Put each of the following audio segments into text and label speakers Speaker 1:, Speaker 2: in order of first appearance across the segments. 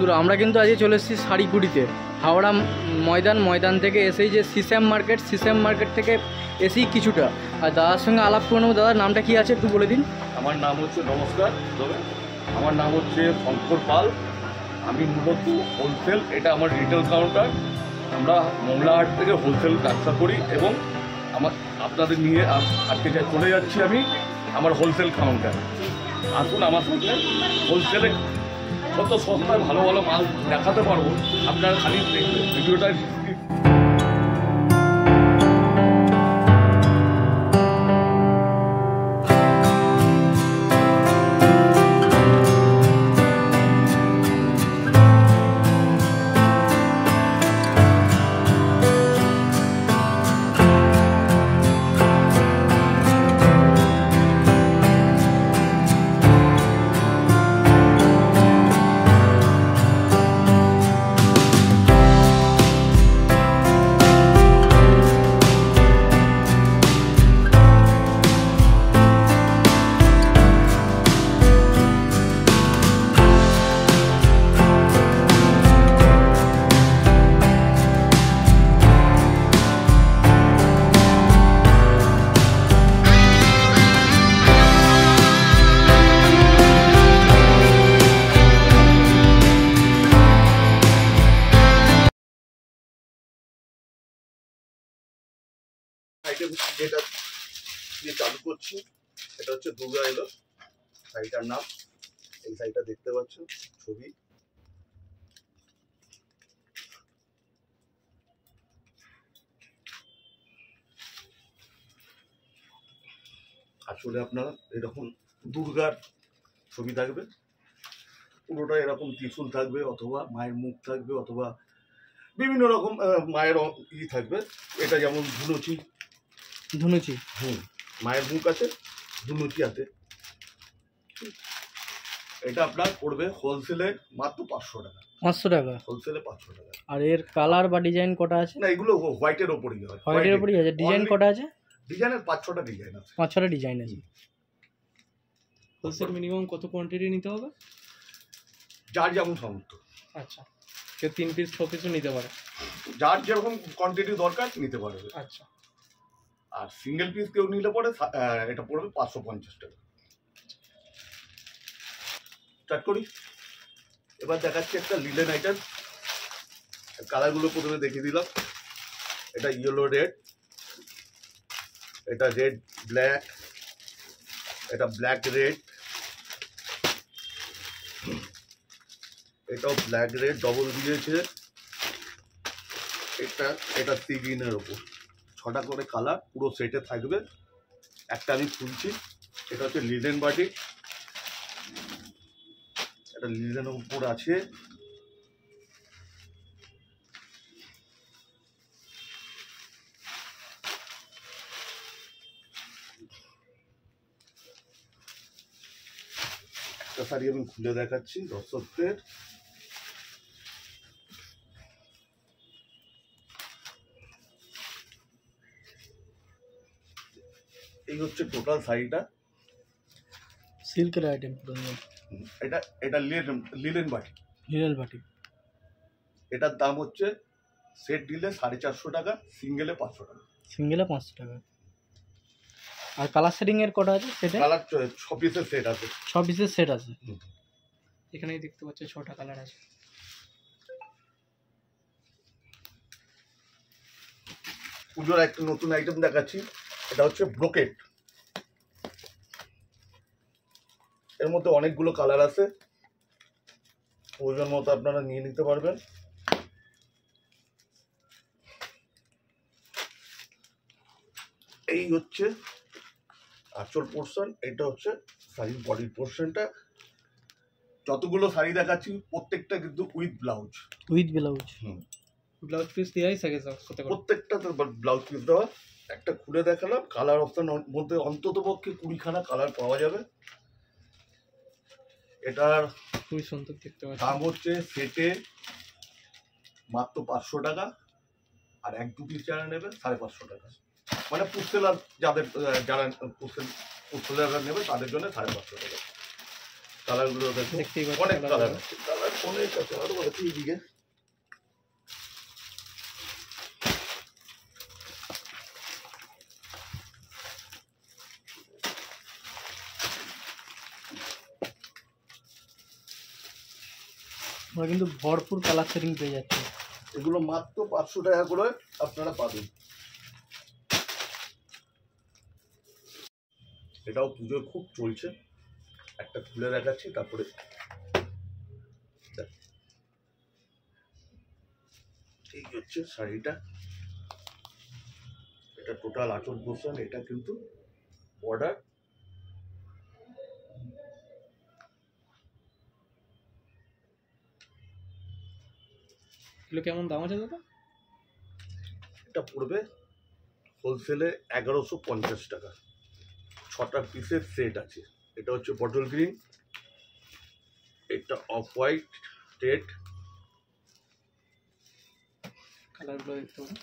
Speaker 1: বন্ধুরা আমরা কিন্তু আজকে চলে এসেছি শাড়িপুরিতে, হাওড়া ময়দান থেকে এসেই যে সিস্যাম মার্কেট থেকে এসেই কিছুটা। আর দাদার সঙ্গে আলাপ করে নেবো। দাদার নামটা কি আছে একটু বলে দিন।
Speaker 2: আমার নাম হচ্ছে, নমস্কার, আমার নাম হচ্ছে শঙ্কর পাল। আমি মূলত হোলসেল, এটা আমার রিটেল কাউন্টার। আমরা মংলাহাট থেকে হোলসেল ব্যবসা করি এবং আপনাদের নিয়ে আজকে চলে যাচ্ছি আমি আমার হোলসেল কাউন্টার। আসুন আমার সঙ্গে হোলসেলে কত সস্তায় ভালো ভালো মাল দেখাতে পারবো। আপনারা খালি ভিডিওটা যেটা দিয়ে চালু করছি, এটা হচ্ছে দুর্গা এলো শাড়িটার নাম। এই শাড়িটা দেখতে পাচ্ছ ছবি। আসলে আপনারা এরকম দুর্গার ছবি থাকবে, পুরোটা এরকম ত্রিশূল থাকবে, অথবা মায়ের মুখ থাকবে, অথবা বিভিন্ন রকম মায়ের থাকবে। এটা যেমন ধুনুচি, মায়ের মুখ আছে, ধুনুচি আছে। এটা আপনার পড়বে হোলসেলে মাত্র 500 টাকা।
Speaker 1: 500 টাকা
Speaker 2: হোলসেলে 500 টাকা।
Speaker 1: আর এর কালার বা ডিজাইন কটা আছে?
Speaker 2: না, এগুলো হোয়াইটের ওপরই হয়।
Speaker 1: হোয়াইটের ওপরই আছে। ডিজাইন কটা আছে?
Speaker 2: ডিজাইনের 5-6টা ডিজাইন আছে।
Speaker 1: 5-6টা ডিজাইন আছে।
Speaker 3: হোলসেল মিনিমাম কত কোয়ান্টিটি নিতে হবে?
Speaker 2: যার যেমন সামর্থ্য।
Speaker 3: আচ্ছা, কেউ 3 পিস 6 পিসও নিতে পারে?
Speaker 2: যার যেরকম কোয়ান্টিটি দরকার নিতে পারবে।
Speaker 3: আচ্ছা।
Speaker 2: আর সিঙ্গেল পিস কেউ নিলে পরে এটা পড়বে 550 টাকা। স্টার্ট করি। এবার দেখাচ্ছি একটা লিলেন আইটেম। কালারগুলো প্রথমে দেখিয়ে দিলাম। এটা ইয়েলো রেড, এটা রেড ব্ল্যাক, এটা ব্ল্যাক রেড, এটাও ব্ল্যাক রেড ডবল দিয়েছে। এটা সি গ্রিনের ওপর 6টা করে কালার পুরো সেটে থাকবে। একটা আমি খুলছি। এটা হচ্ছে লিলেন বাটি, এটা লিলেনের উপর আছে। একটা শাড়ি আমি খুলে দেখাচ্ছি দর্শকদের। এই হচ্ছে টোটাল শাড়িটা।
Speaker 1: সিল্কের আইটেম পুরো।
Speaker 2: এটা লিলেন বাটি। এটার দাম হচ্ছে সেট দিলে 450 টাকা, সিঙ্গেলে 500 টাকা।
Speaker 1: সিঙ্গেলে 500 টাকা। আর কালার সেটিং এর কটা আছে সেটা?
Speaker 2: কালার 6 পিসের সেট আছে।
Speaker 1: 6 পিসের সেট আছে।
Speaker 3: এখানেই দেখতে পাচ্ছ 6টা কালার আছে।
Speaker 2: পুজোর একটা নতুন আইটেম দেখাচ্ছি। এটা হচ্ছে ব্রোকেট। এর মধ্যে অনেকগুলো কালার আছে, প্রয়োজন মতো আপনারা নিয়ে নিতে পারবেন। এই হচ্ছে আঁচল পোর্শন, এটা হচ্ছে শাড়ির বডির পোর্শনটা। যতগুলো শাড়ি দেখাচ্ছি প্রত্যেকটা কিন্তু উইথ ব্লাউজ।
Speaker 3: ব্লাউজ পিস দেওয়াই থাকে
Speaker 2: প্রত্যেকটা ব্লাউজ পিস দেওয়া। একটা খুলে দেখালাম। কালার অপশন মধ্যে অন্তত পক্ষে 20খানা কালার পাওয়া যাবে। এটার
Speaker 3: খুবই সুন্দর দেখতে পাচ্ছি।
Speaker 2: দাম হচ্ছে সেটে মাত্র 500 টাকা। আর 1-2 পিস যারা নেবে 550 টাকা। মানে পুসেলার যারা পুসেলাররা নেবে তাদের জন্য 550 টাকা। কালারগুলো দেখতে অনেক কালার আছে। কালার অনেক আছে, আরো আছে এইদিকে।
Speaker 1: আমরা কিন্তু ভরপুর কালার সেটিং পেয়ে যাচ্ছি।
Speaker 2: এগুলো মাত্র 500 টাকা করে আপনারা পাবেন। এটাও পুজোয় খুব চলছে, একটা খুলে দেখাচ্ছি তারপরে। এই হচ্ছে শাড়িটা, এটা টোটাল আঁচল পোর্শন, এটা কিন্তু বর্ডার।
Speaker 3: এগুলো কেমন দাম আছে দাদা?
Speaker 2: এটা পড়বে হোলসেলে 1150 টাকা। 6টা পিসের সেট আছে। এটা হচ্ছে বটল গ্রিন, এটা অফ হোয়াইট রেড,
Speaker 3: কালারগুলো দেখতে পাবেন।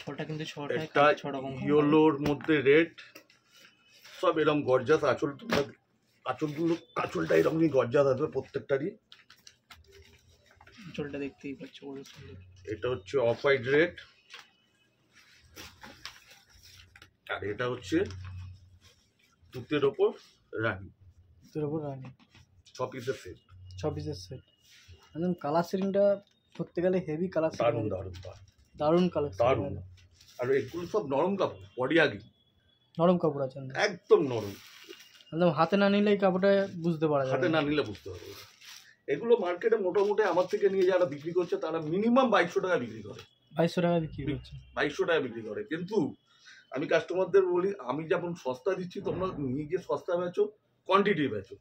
Speaker 3: ছটা কিন্তু ছটা
Speaker 2: একটা
Speaker 3: 6 রকম
Speaker 2: ইয়েলোর মধ্যে রেড, সব এরকম গর্জাস আঁচল। আঁচলগুলো আঁচলটা এরকমই গর্জাস আসবে প্রত্যেকটারই।
Speaker 3: চলটা দেখতেই পাচ্ছ কত সুন্দর।
Speaker 2: এটা হচ্ছে অফ হোয়াইট রেড, আর এটা হচ্ছে তুতের ওপর রানী।
Speaker 1: তোর ওপর রানি
Speaker 2: 6 পিসের সেট,
Speaker 1: 6 পিসের সেট। একদম কালার সেটিংটা ধরতে গেলে হেভি কালার
Speaker 2: দারুণ
Speaker 1: সেটিং,
Speaker 2: দারুণ দারুণ
Speaker 1: দারুণ কালার
Speaker 2: দারুণ। আর এগুলো সব নরম কাপড়, বডি আগি
Speaker 1: নরম কাপড় আছে একদম।
Speaker 2: একদম নরম,
Speaker 1: একদম হাতে না নিলে এই কাপড়টা বুঝতে পারা
Speaker 2: হাতে
Speaker 1: যাবে
Speaker 2: না নিলে বুঝতে পারবে। এগুলো মার্কেটে মোটামুটি আমার থেকে নিয়ে যারা বিক্রি করছে তারা মিনিমাম 2200 টাকা বিক্রি করে,
Speaker 1: 2200 টাকা বিক্রি করছে।
Speaker 2: 2200 টাকা বিক্রি করে। কিন্তু আমি কাস্টমারদের বলি, আমি যেমন সস্তা দিচ্ছি তোমরা নিজে সস্তা বেচো, কোয়ান্টিটি বেচো।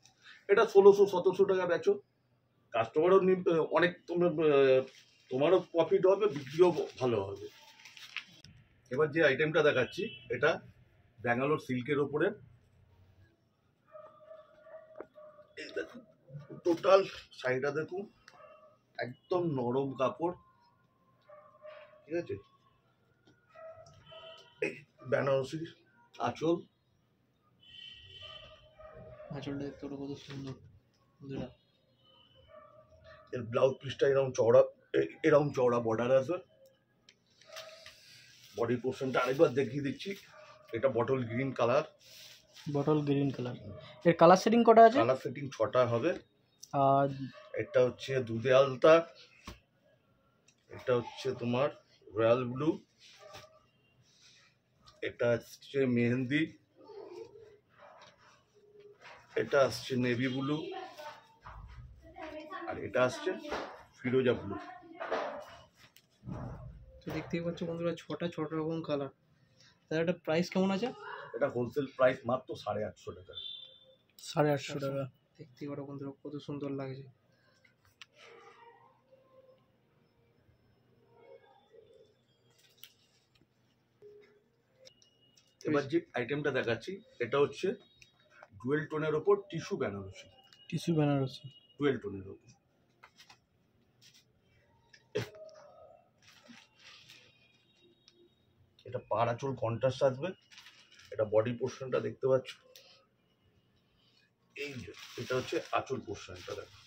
Speaker 2: এটা 1600-1700 টাকা বেচো, কাস্টমারও অনেক, তোমারও প্রফিট হবে, বিক্রিও ভালো হবে। এবার যে আইটেমটা দেখাচ্ছি এটা ব্যাঙ্গালোর সিল্কের ওপরে। এই দেখুন টোটাল শাড়িটা দেখুন, একদম নরম কাপড়, ঠিক আছে। এই বেনারসি আঁচল,
Speaker 3: আঁচলটা দেখতে পারো কত সুন্দর বন্ধুরা।
Speaker 2: এর ব্লাউজ পিসটা এরকম চওড়া বর্ডার আছে। বডি পোর্শনটা আরেকবার দেখিয়ে দিচ্ছি, এটা bottle green colour,
Speaker 1: bottle green colour. এর কালার সেটিং কটা আছে?
Speaker 2: কালার সেটিং 6টা হবে।
Speaker 1: আর
Speaker 2: এটা হচ্ছে দুধে আলতা, এটা হচ্ছে তোমার রয়্যাল ব্লু, এটা আসছে মেহেন্দি, এটা আসছে নেভি ব্লু, আর এটা আসছে ফিরোজা ব্লু।
Speaker 3: তো দেখতেই পাচ্ছ বন্ধুরা, ছটা রকম কালার। তাহলে একটা প্রাইস কেমন আছে?
Speaker 2: এটা হোলসেল প্রাইস মাত্র 850 টাকা।
Speaker 1: 850 টাকা।
Speaker 3: দেখতেই পারো বন্ধুরা কত সুন্দর লাগছে।
Speaker 2: এবার যে আইটেমটা দেখাচ্ছি এটা হচ্ছে ডুয়েল টোনের ওপর tissue Banarasi,
Speaker 1: tissue Banarasi.
Speaker 2: Dual টোনের ওপর। এটা পাড় আঁচল কন্ট্রাস্ট আসবে। এটা বডি পোর্শনটা দেখতে পাচ্ছ, এই যে এটা হচ্ছে আঁচল পোর্শনটা দেখো।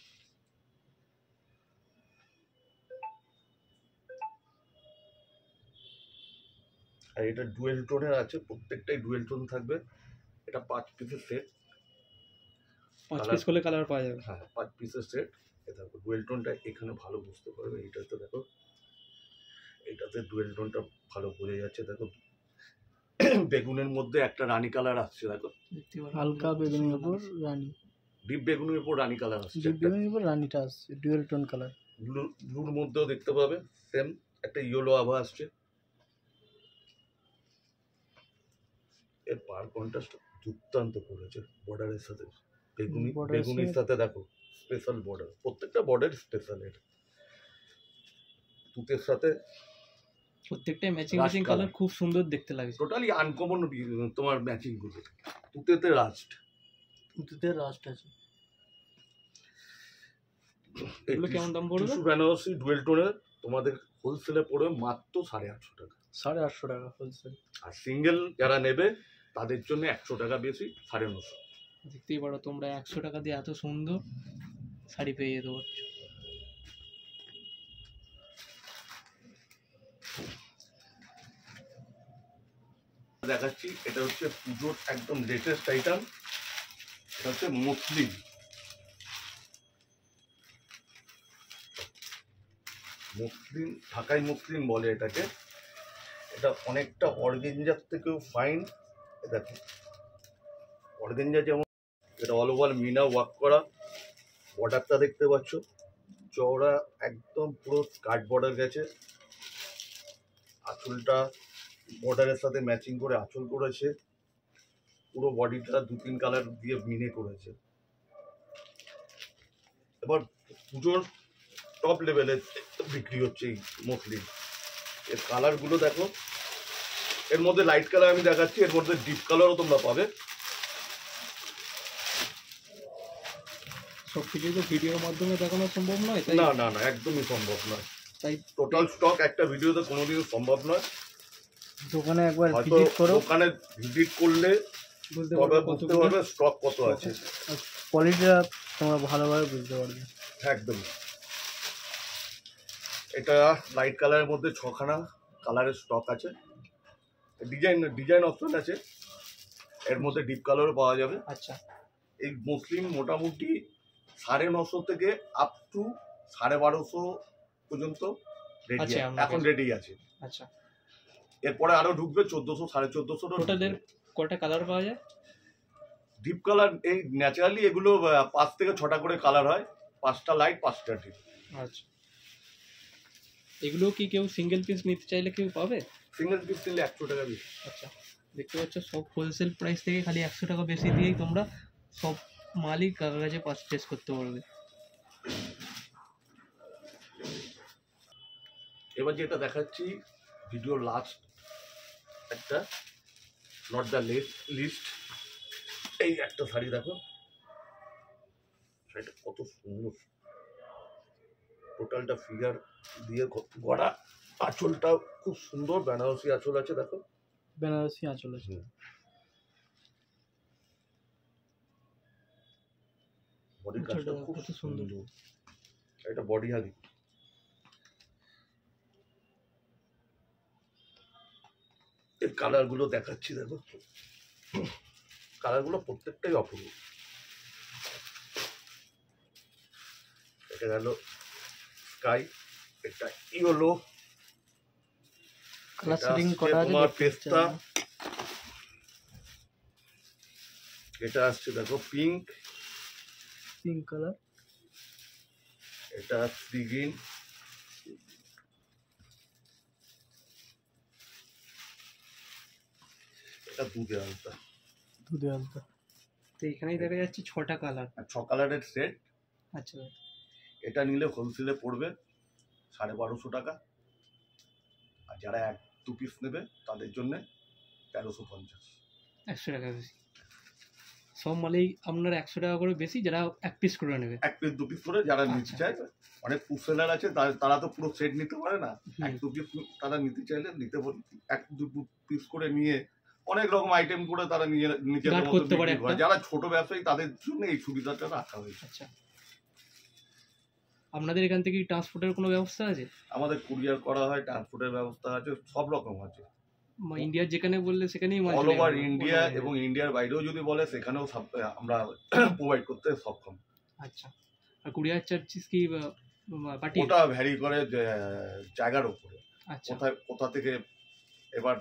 Speaker 2: আর এটা ডুয়েল টোনের আছে, প্রত্যেকটাই ডুয়েল টোন থাকবে। এটা 5 পিসের সেট,
Speaker 3: 5 পিস করলে কালার পাওয়া যাবে।
Speaker 2: হ্যাঁ 5 পিসের সেট। এটা দেখো ডুয়েল টোনটা এখানে ভালো বুঝতে পারবে। এইটাতে দেখো, এইটাতে ডুয়েল টোনটা ভালো বোঝা যাচ্ছে। দেখো বেগুনের মধ্যে একটা রানী কালার আসছে, দেখো
Speaker 3: দেখতে পারো
Speaker 1: হালকা বেগুনির উপর রানী,
Speaker 2: ডিপ বেগুনের উপর রানী কালার আসছে।
Speaker 1: ডিপ বেগুনির উপর রানীটা আসছে, ডুয়েল টোন কালার।
Speaker 2: ব্লুর মধ্যেও দেখতে পাবে সেম একটা ইয়েলো আভা আসছে। এর পার কন্ট্রাস্ট দুর্দান্ত করেছে বর্ডারের সাথে, বেগুনির সাথে দেখো স্পেশাল বর্ডার, প্রত্যেকটা বর্ডার স্পেশাল। এর তুতের সাথে
Speaker 3: প্রত্যেকটাই ম্যাচিং কালার, খুব সুন্দর দেখতে লাগছে।
Speaker 2: টোটালি আনকমন তোমার ম্যাচিং গুলো। তুতেতে রাস্ট,
Speaker 1: তুতে রাস্ট আছে।
Speaker 3: এগুলো কেমন দাম পড়বে?
Speaker 2: টিস্যু বেনারসি ডুয়েল টোনের তোমাদের হোলসেলে পড়বে মাত্র 850 টাকা।
Speaker 1: 850 টাকা হোলসেল।
Speaker 2: আর সিঙ্গেল যারা নেবে তাদের জন্য 100 টাকা বেশি, 950।
Speaker 3: দেখতেই পারো তোমরা 100 টাকা দিয়ে এত সুন্দর শাড়ি পেয়ে যেতে পারছো।
Speaker 2: দেখাচ্ছি, এটা হচ্ছে পুজোর একদম লেটেস্ট আইটেম। এটা হচ্ছে মসলিন। মসলিন, ঢাকাই মসলিন বলে এটাকে। এটা অনেকটা অর্গেঞ্জার থেকেও ফাইন। দেখো অর্গেঞ্জা যেমন, এটা অল ওভার মিনা ওয়ার্ক করা। বর্ডারটা দেখতে পাচ্ছ, চওড়া একদম পুরো স্কার্ট বর্ডার গেছে। আঁচলটা বর্ডারের সাথে ম্যাচিং করে আঁচল করেছে। পুরো বডিটা 2-3 কালার দিয়ে মিনে করেছে। এবার পুজোর টপ লেভেলে বিক্রি হচ্ছে এই মসলিন। এর কালারগুলো দেখো, এর মধ্যে লাইট কালার আমি দেখাচ্ছি, এর মধ্যে ডিপ কালারও তোমরা পাবে।
Speaker 3: সব কিছু তো ভিডিওর মাধ্যমে দেখানো সম্ভব নয়, তাই
Speaker 2: না না না, একদমই সম্ভব নয়।
Speaker 3: তাই
Speaker 2: টোটাল স্টক একটা ভিডিওতে কোনোদিনও সম্ভব নয়।
Speaker 3: দোকানে একবার
Speaker 2: হয়তো
Speaker 3: ভিজিট করো,
Speaker 2: দোকানে ভিজিট করলে
Speaker 3: বুঝতে
Speaker 2: তবে
Speaker 3: পারবে
Speaker 2: বুঝতে পারবে স্টক কত আছে।
Speaker 3: কোয়ালিটিটা তোমরা ভালোভাবে বুঝতে পারবে।
Speaker 2: একদম। এটা লাইট কালারের মধ্যে 6খানা কালারের স্টক আছে। ডিজাইন অপশন আছে, এর মধ্যে ডিপ কালারও পাওয়া যাবে।
Speaker 3: আচ্ছা,
Speaker 2: এই মুসলিম মোটামুটি 950 থেকে আপ টু 1250 পর্যন্ত রেডি
Speaker 3: আচ্ছা,
Speaker 2: এখন রেডি আছে।
Speaker 3: আচ্ছা।
Speaker 2: এরপরে আরো ঢুকবে 1400 1450।
Speaker 3: টোটালের কয়টা কালার পাওয়া যায়?
Speaker 2: ডিপ কালার এই ন্যাচারালি এগুলো 5 থেকে 6টা করে কালার হয়, 5টা লাইট 5টা ডিপ।
Speaker 3: আচ্ছা, এগুলো কি কেউ সিঙ্গেল পিস নিতে চাইলে কেউ পাবে?
Speaker 2: সিঙ্গেল পিস নিলে 100 টাকা বেশি।
Speaker 3: আচ্ছা, দেখতে পাচ্ছ সব হোলসেল প্রাইস থেকে খালি 100 টাকা বেশি দিয়েই তোমরা সব মালই কাছে পারচেস করতে পারবে।
Speaker 2: এবার যেটা দেখাচ্ছি ভিডিও লাস্ট একটা, নট দ্য লিস্ট, এই একটা শাড়ি দেখো, শাড়িটা কত সুন্দর। টোটালটা ফিগার দিয়ে গড়া, আঁচলটা খুব সুন্দর বেনারসি আঁচল আছে দেখো।
Speaker 3: বেনারসি আঁচল আছে।
Speaker 2: বডির কাজটা খুব
Speaker 3: কত সুন্দর।
Speaker 2: সুন্দর। এটা বডি হাগি। এর কালারগুলো দেখাচ্ছি দেখো, কালারগুলো প্রত্যেকটাই অপূর্ব। এটা গেল স্কাই, এটা ইয়েলো,
Speaker 3: কালার সেটিং করা আছে
Speaker 2: তোমার পেস্তা, এটা আসছে দেখো পিঙ্ক,
Speaker 3: পিঙ্ক কালার,
Speaker 2: এটা সি গ্রিন, এটা দুধে আলতা।
Speaker 3: দুধে আলতা। তো এখানেই দেখা যাচ্ছে 6টা কালার।
Speaker 2: আর 6 কালারের সেট।
Speaker 3: আচ্ছা,
Speaker 2: এটা নিলে হোলসেলে পড়বে 1250 টাকা, আর যারা 1-2 পিস নেবে তাদের জন্য 1350।
Speaker 3: 100 টাকা বেশি। সব মালেই আপনার 100 টাকা করে বেশি, যারা 1 পিস করে নেবে।
Speaker 2: 1 পিস 2 পিস করে যারা নিতে চায়। অনেক ফুড সেলার আছে, তারা তো পুরো সেট নিতে পারে না। 1-2 পিস তারা নিতে চাইলে নিতে পারে, 1-2 পিস করে নিয়ে অনেক রকম আইটেম করে তারা নিজেদের মতো
Speaker 3: করতে পারে।
Speaker 2: যারা ছোট ব্যবসায়ী তাদের জন্য এই সুবিধাটা রাখা হয়েছে।
Speaker 3: আচ্ছা, আপনাদের এখান থেকে ট্রান্সপোর্টের কোনো ব্যবস্থা আছে?
Speaker 2: আমাদের কুরিয়ার করা হয়, ট্রান্সপোর্টের ব্যবস্থা আছে, সব রকম আছে।
Speaker 3: ইন্ডিয়ার যেখানে বললে সেখানেই
Speaker 2: অল ওভার ইন্ডিয়া এবং ইন্ডিয়ার বাইরেও যদি বলে সেখানেও আমরা প্রোভাইড করতে সক্ষম।
Speaker 3: আচ্ছা, আর কুরিয়ার চার্জেস কি পাঠিয়ে?
Speaker 2: ওটা ভ্যারি করে জায়গার উপরে।
Speaker 3: আচ্ছা,
Speaker 2: কোথা থেকে, এবার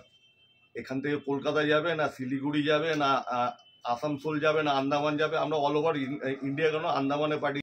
Speaker 2: এখান থেকে কলকাতা যাবে না শিলিগুড়ি যাবে না আসানসোল যাবে না আন্দামান যাবে, আমরা অল ওভার ইন্ডিয়া কেন আন্দামানে পাঠিয়ে